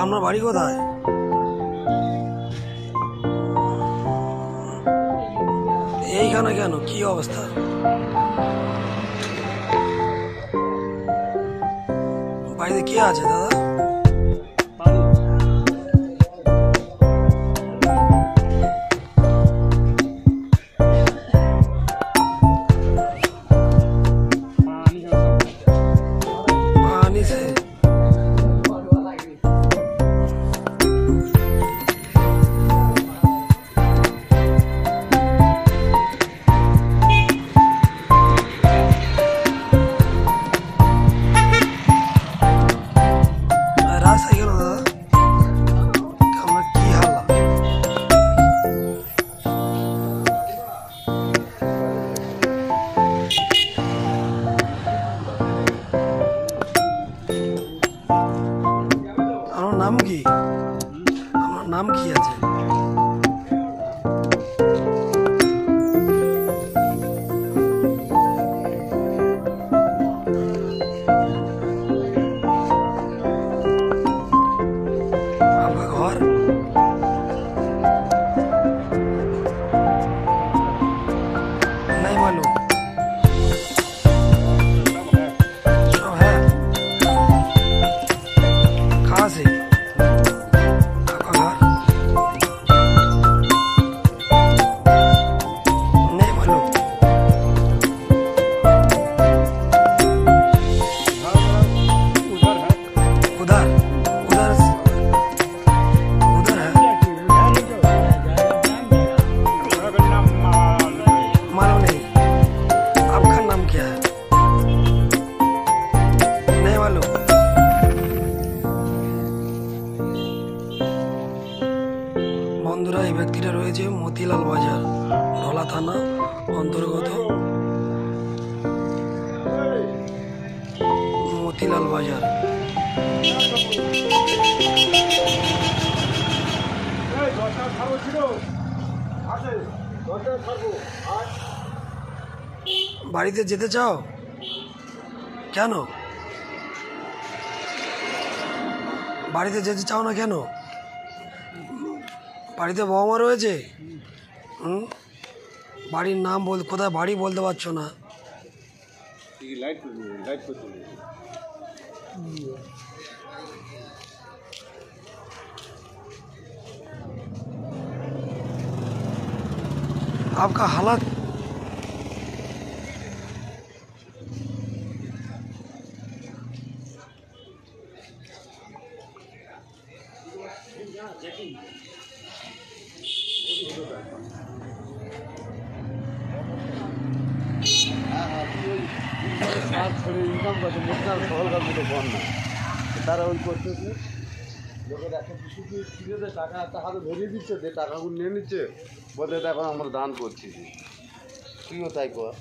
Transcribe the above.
আপনার বাড়ি কোথায়? এইখানে কেন, কি অবস্থা? বাড়িতে কে আছে দাদা? নাম কি? আমার নাম কি আছে? আপনার ঘর? नहीं मालूम। सब है। कहाँ से? বন্ধুরা, এই ব্যক্তিটা রয়েছে মতিলাল বাজার, ঢলা থানা অন্তর্গত মতিলাল বাজার। বাড়িতে যেতে চাও কেন? বাড়িতে যেতে চাও না কেন? বাড়িতে বাবা মা রয়েছে? বাড়ির নাম কোথায় বাড়ি বলতে পারছো না? आपका हालत ইনকাম করছে, মোটাল সরকার মতো বন না, তারা ওই করতেছে লোকের একটা কিছু কিনে টাকা একটা হাতে ধরিয়ে দিচ্ছে, যে টাকাগুলো নিয়ে নিচ্ছে, বলতে এখন আমরা দান করছি, তুইও তাই কর।